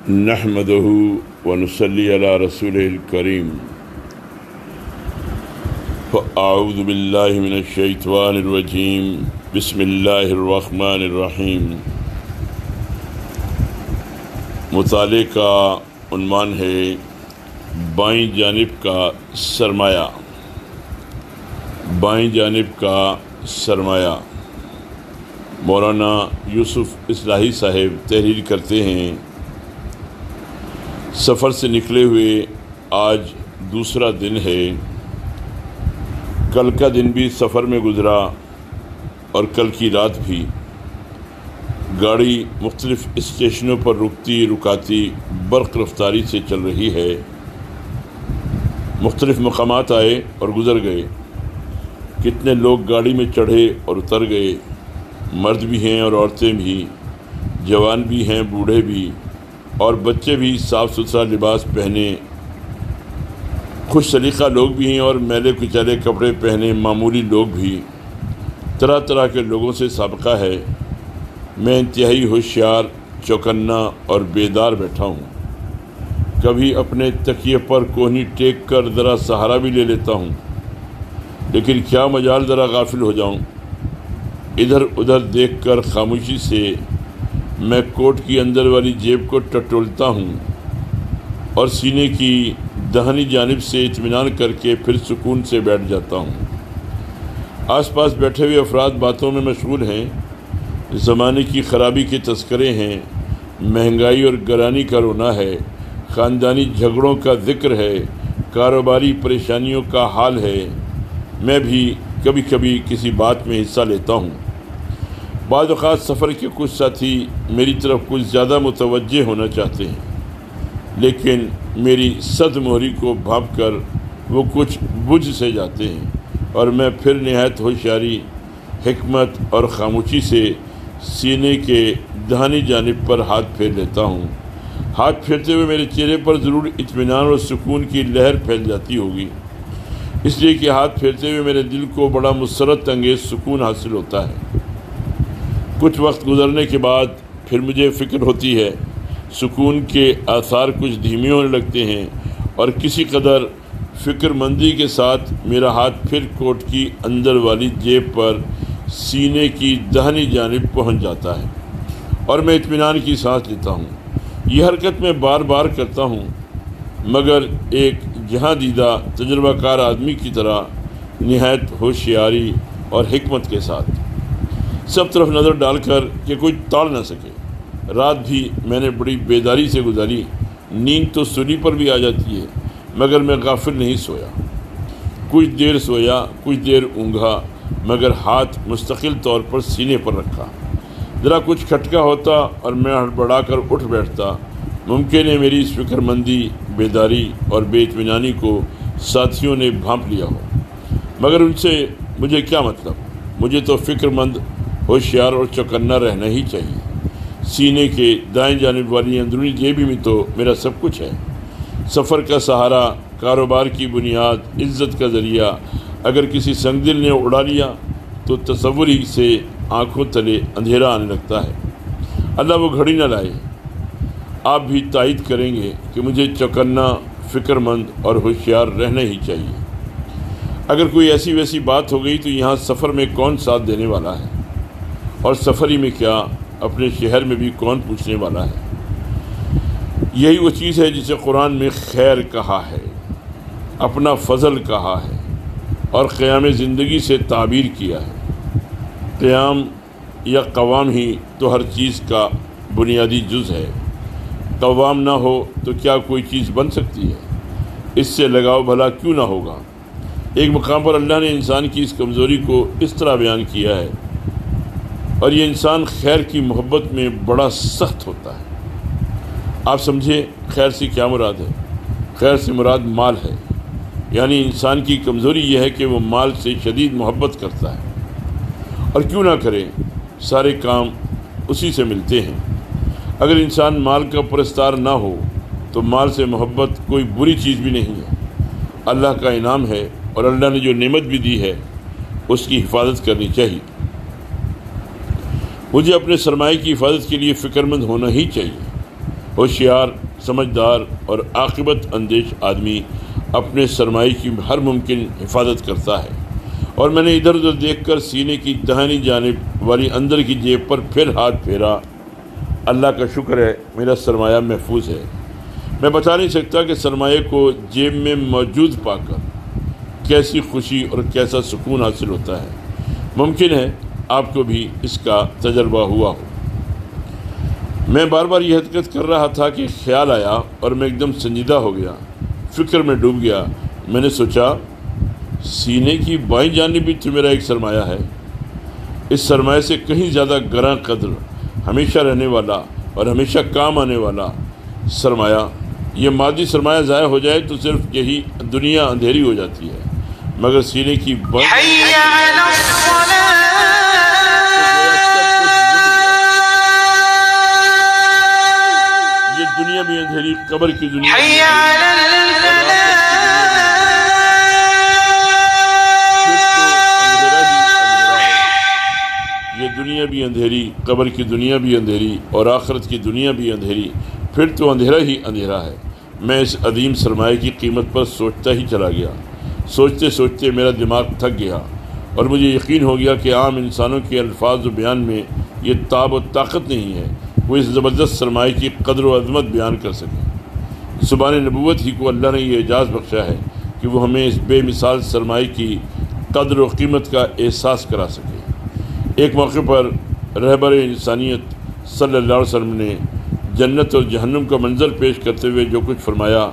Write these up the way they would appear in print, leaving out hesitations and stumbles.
نحمده ونصلي على رسوله الكريم فأعوذ بالله من الشيطان الرجيم بسم الله الرحمن الرحیم۔ مطالعے کا عنوان ہے بائیں جانب کا سرمایہ۔ بائیں جانب کا سرمایہ۔ مولانا یوسف اصلاحی صاحب تحریر کرتے ہیں، سفر سے نکلے ہوئے آج دوسرا دن ہے۔ کل کا دن بھی سفر میں گزرا اور کل کی رات بھی۔ گاڑی مختلف اسٹیشنوں پر رکتی رکاتی برق رفتاری سے چل رہی ہے۔ مختلف مقامات آئے اور گزر گئے۔ کتنے لوگ گاڑی میں چڑھے اور اتر گئے، مرد بھی ہیں اور عورتیں بھی، جوان بھی ہیں، بوڑھے بھی، اور بچے بھی صاف ستھرا لباس پہنے، خوش سلیقہ لوگ بھی ہیں اور میلے کچیلے کپڑے پہنے معمولی لوگ بھی۔ طرح طرح کے لوگوں سے سابقہ ہے۔ میں انتہائی ہوشیار، چوکنا اور بیدار بیٹھا ہوں۔ کبھی اپنے تکیے پر کوہنی ٹیک کر ذرا سہارا بھی لے لیتا ہوں، لیکن کیا مجال ذرا غافل ہو جاؤں۔ ادھر ادھر دیکھ کر خاموشی سے میں کوٹ کی اندر والی جیب کو ٹٹولتا ہوں اور سینے کی دہنی جانب سے اطمینان کر کے پھر سکون سے بیٹھ جاتا ہوں۔ آس پاس بیٹھے ہوئے افراد باتوں میں مشغول ہیں۔ زمانے کی خرابی کے تذکرے ہیں، مہنگائی اور گرانی کا رونا ہے، خاندانی جھگڑوں کا ذکر ہے، کاروباری پریشانیوں کا حال ہے۔ میں بھی کبھی کبھی کسی بات میں حصہ لیتا ہوں۔ بعض اوقات سفر کے کچھ ساتھی میری طرف کچھ زیادہ متوجہ ہونا چاہتے ہیں، لیکن میری صد مہری کو بھانپ کر وہ کچھ بجھ سے جاتے ہیں اور میں پھر نہایت ہوشیاری، حکمت اور خاموشی سے سینے کے دہنی جانب پر ہاتھ پھیر لیتا ہوں۔ ہاتھ پھیرتے ہوئے میرے چہرے پر ضرور اطمینان اور سکون کی لہر پھیل جاتی ہوگی، اس لیے کہ ہاتھ پھیرتے ہوئے میرے دل کو بڑا مسرت انگیز سکون حاصل ہوتا ہے۔ کچھ وقت گزرنے کے بعد پھر مجھے فکر ہوتی ہے، سکون کے آثار کچھ دھیمے ہونے لگتے ہیں اور کسی قدر فکر مندی کے ساتھ میرا ہاتھ پھر کوٹ کی اندر والی جیب پر سینے کی دہنی جانب پہنچ جاتا ہے اور میں اطمینان کی سانس لیتا ہوں۔ یہ حرکت میں بار بار کرتا ہوں، مگر ایک جہاں دیدہ تجربہ کار آدمی کی طرح نہایت ہوشیاری اور حکمت کے ساتھ، سب طرف نظر ڈال کر کہ کوئی توڑ نہ سکے۔ رات بھی میں نے بڑی بیداری سے گزاری۔ نیند تو سولی پر بھی آ جاتی ہے، مگر میں غافل نہیں سویا۔ کچھ دیر سویا، کچھ دیر اونگھا، مگر ہاتھ مستقل طور پر سینے پر رکھا۔ ذرا کچھ کھٹکا ہوتا اور میں ہڑبڑا کر اٹھ بیٹھتا۔ ممکن ہے میری اس فکر مندی، بیداری اور بے اطمینانی کو ساتھیوں نے بھانپ لیا ہو، مگر ان سے مجھے کیا مطلب؟ مجھے تو فکر مند، ہوشیار اور چوکنا رہنا ہی چاہیے۔ سینے کے دائیں جانب والی اندرونی جیب میں تو میرا سب کچھ ہے۔ سفر کا سہارا، کاروبار کی بنیاد، عزت کا ذریعہ اگر کسی سنگ دل نے اڑا لیا تو تصور ہی سے آنکھوں تلے اندھیرا آنے لگتا ہے۔ اللہ وہ گھڑی نہ لائے۔ آپ بھی تائید کریں گے کہ مجھے چوکنا، فکر مند اور ہوشیار رہنا ہی چاہیے۔ اگر کوئی ایسی ویسی بات ہو گئی تو یہاں سفر میں کون ساتھ دینے والا ہے، اور سفری میں کیا اپنے شہر میں بھی کون پوچھنے والا ہے؟ یہی وہ چیز ہے جسے قرآن میں خیر کہا ہے، اپنا فضل کہا ہے اور قیام زندگی سے تعبیر کیا ہے۔ قیام یا قوام ہی تو ہر چیز کا بنیادی جز ہے۔ قوام نہ ہو تو کیا کوئی چیز بن سکتی ہے؟ اس سے لگاؤ بھلا کیوں نہ ہوگا؟ ایک مقام پر اللہ نے انسان کی اس کمزوری کو اس طرح بیان کیا ہے، اور یہ انسان خیر کی محبت میں بڑا سخت ہوتا ہے۔ آپ سمجھے خیر سے کیا مراد ہے؟ خیر سے مراد مال ہے، یعنی انسان کی کمزوری یہ ہے کہ وہ مال سے شدید محبت کرتا ہے، اور کیوں نہ کرے، سارے کام اسی سے ملتے ہیں۔ اگر انسان مال کا پرستار نہ ہو تو مال سے محبت کوئی بری چیز بھی نہیں ہے، اللہ کا انعام ہے، اور اللہ نے جو نعمت بھی دی ہے اس کی حفاظت کرنی چاہیے۔ مجھے اپنے سرمایہ کی حفاظت کے لیے فکر مند ہونا ہی چاہیے۔ ہوشیار، سمجھدار اور عاقبت اندیش آدمی اپنے سرمایے کی ہر ممکن حفاظت کرتا ہے۔ اور میں نے ادھر ادھر دیکھ کر سینے کی دہنی جانب والی اندر کی جیب پر پھر ہاتھ پھیرا۔ اللہ کا شکر ہے، میرا سرمایہ محفوظ ہے۔ میں بتا نہیں سکتا کہ سرمایے کو جیب میں موجود پا کر کیسی خوشی اور کیسا سکون حاصل ہوتا ہے۔ ممکن ہے آپ کو بھی اس کا تجربہ ہوا ہو۔ میں بار بار یہ حرکت کر رہا تھا کہ خیال آیا اور میں ایک دم سنجیدہ ہو گیا، فکر میں ڈوب گیا۔ میں نے سوچا سینے کی بائیں جانب بھی تو میرا ایک سرمایہ ہے۔ اس سرمایہ سے کہیں زیادہ گراں قدر، ہمیشہ رہنے والا اور ہمیشہ کام آنے والا سرمایہ۔ یہ مادی سرمایہ ضائع ہو جائے تو صرف یہی دنیا اندھیری ہو جاتی ہے، مگر سینے کی یہ دنیا بھی اندھیری، قبر کی دنیا یہ دنیا بھی اندھیری، قبر کی دنیا بھی اندھیری اور آخرت کی دنیا بھی اندھیری، پھر تو اندھیرا ہی اندھیرا ہے۔ میں اس عظیم سرمایہ کی قیمت پر سوچتا ہی چلا گیا۔ سوچتے سوچتے میرا دماغ تھک گیا اور مجھے یقین ہو گیا کہ عام انسانوں کے الفاظ و بیان میں یہ تاب و طاقت نہیں ہے وہ اس زبردست سرمایہ کی قدر و عظمت بیان کر سکے۔ زبان نبوت ہی کو اللہ نے یہ اعزاز بخشا ہے کہ وہ ہمیں اس بے مثال سرمایہ کی قدر و قیمت کا احساس کرا سکے۔ ایک موقع پر رہبر انسانیت صلی اللہ علیہ وسلم نے جنت اور جہنم کا منظر پیش کرتے ہوئے جو کچھ فرمایا،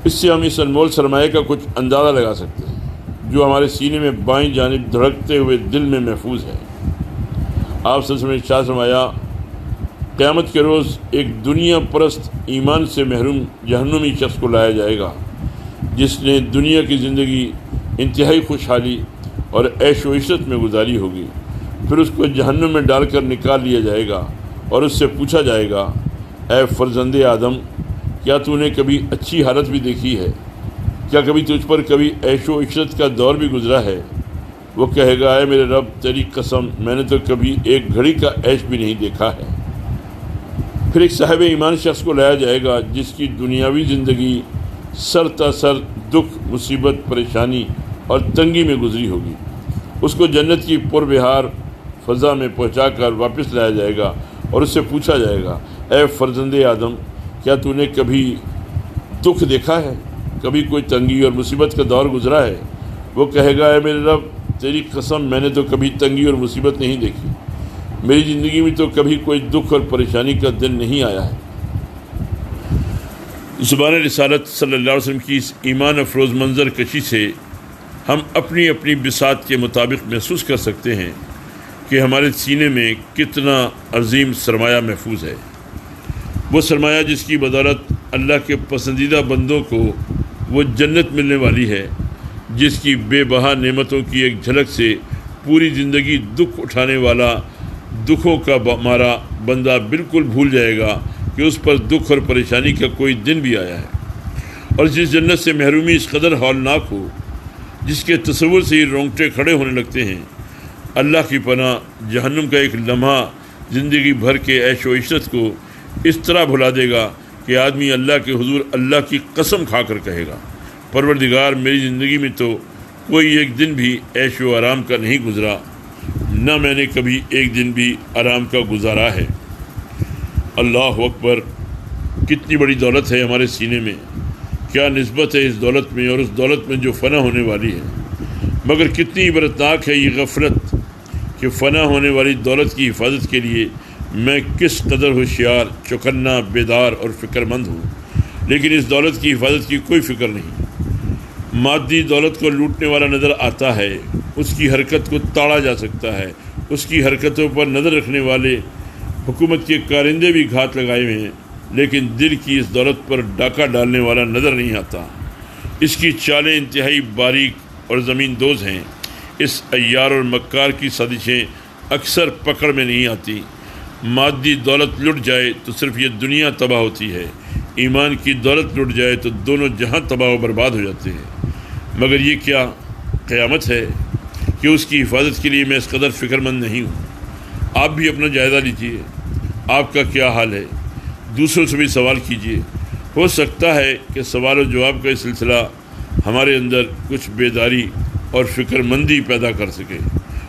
اس سے ہم اس انمول سرمایہ کا کچھ اندازہ لگا سکتے ہیں جو ہمارے سینے میں بائیں جانب دھڑکتے ہوئے دل میں محفوظ ہے۔ آپ صلی اللہ علیہ وسلم نے ارشاد فرمایا، قیامت کے روز ایک دنیا پرست ایمان سے محروم جہنمی شخص کو لایا جائے گا جس نے دنیا کی زندگی انتہائی خوشحالی اور عیش و عشرت میں گزاری ہوگی۔ پھر اس کو جہنم میں ڈال کر نکال لیا جائے گا اور اس سے پوچھا جائے گا، اے فرزند آدم، کیا تو نے کبھی اچھی حالت بھی دیکھی ہے؟ کیا کبھی تجھ پر کبھی عیش و عشرت کا دور بھی گزرا ہے؟ وہ کہے گا، اے میرے رب تیری قسم، میں نے تو کبھی ایک گھڑی کا عیش بھی نہیں دیکھا ہے۔ پھر ایک صاحب ایمان شخص کو لایا جائے گا جس کی دنیاوی زندگی سر تا سر دکھ، مصیبت، پریشانی اور تنگی میں گزری ہوگی۔ اس کو جنت کی پربہار فضا میں پہنچا کر واپس لایا جائے گا اور اس سے پوچھا جائے گا، اے فرزند آدم، کیا تو نے کبھی دکھ دیکھا ہے؟ کبھی کوئی تنگی اور مصیبت کا دور گزرا ہے؟ وہ کہے گا، اے میرے رب تیری قسم، میں نے تو کبھی تنگی اور مصیبت نہیں دیکھی، میری زندگی میں تو کبھی کوئی دکھ اور پریشانی کا دن نہیں آیا ہے۔ زبان رسالت صلی اللہ علیہ وسلم کی اس ایمان افروز منظر کشی سے ہم اپنی اپنی بساط کے مطابق محسوس کر سکتے ہیں کہ ہمارے سینے میں کتنا عظیم سرمایہ محفوظ ہے۔ وہ سرمایہ جس کی بدولت اللہ کے پسندیدہ بندوں کو وہ جنت ملنے والی ہے جس کی بے بہا نعمتوں کی ایک جھلک سے پوری زندگی دکھ اٹھانے والا دکھوں کا مارا بندہ بالکل بھول جائے گا کہ اس پر دکھ اور پریشانی کا کوئی دن بھی آیا ہے۔ اور جس جنت سے محرومی اس قدر ہولناک ہو، جس کے تصور سے ہی رونگٹے کھڑے ہونے لگتے ہیں، اللہ کی پناہ جہنم کا ایک لمحہ زندگی بھر کے عیش و عشرت کو اس طرح بھلا دے گا کہ آدمی اللہ کے حضور اللہ کی قسم کھا کر کہے گا، پروردگار میری زندگی میں تو کوئی ایک دن بھی عیش و آرام کا نہیں گزرا، نہ میں نے کبھی ایک دن بھی آرام کا گزارا ہے۔ اللہ اکبر! کتنی بڑی دولت ہے ہمارے سینے میں، کیا نسبت ہے اس دولت میں اور اس دولت میں جو فنا ہونے والی ہے، مگر کتنی عبرتناک ہے یہ غفلت کہ فنا ہونے والی دولت کی حفاظت کے لیے میں کس قدر ہوشیار، چوکنا، بیدار اور فکر مند ہوں، لیکن اس دولت کی حفاظت کی کوئی فکر نہیں۔ مادی دولت کو لوٹنے والا نظر آتا ہے، اس کی حرکت کو تاڑا جا سکتا ہے، اس کی حرکتوں پر نظر رکھنے والے حکومت کے کارندے بھی گھات لگائے ہوئے ہیں، لیکن دل کی اس دولت پر ڈاکہ ڈالنے والا نظر نہیں آتا۔ اس کی چالیں انتہائی باریک اور زمین دوز ہیں۔ اس عیار اور مکار کی سازشیں اکثر پکڑ میں نہیں آتی۔ مادی دولت لٹ جائے تو صرف یہ دنیا تباہ ہوتی ہے، ایمان کی دولت لٹ جائے تو دونوں جہاں تباہ و برباد ہو جاتے ہیں۔ مگر یہ کیا قیامت ہے کہ اس کی حفاظت کے لیے میں اس قدر فکر مند نہیں ہوں۔ آپ بھی اپنا جائزہ لیجیے، آپ کا کیا حال ہے؟ دوسروں سے بھی سوال کیجیے، ہو سکتا ہے کہ سوال و جواب کا یہ سلسلہ ہمارے اندر کچھ بیداری اور فکر مندی پیدا کر سکے،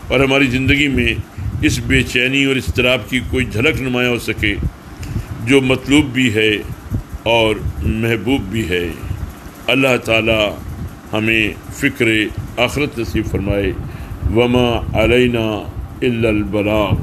اور ہماری زندگی میں اس بے چینی اور اضطراب کی کوئی جھلک نمایاں ہو سکے جو مطلوب بھی ہے اور محبوب بھی ہے۔ اللہ تعالی ہمیں فکر آخرت نصیب فرمائے۔ وما علینا الا البلاغ۔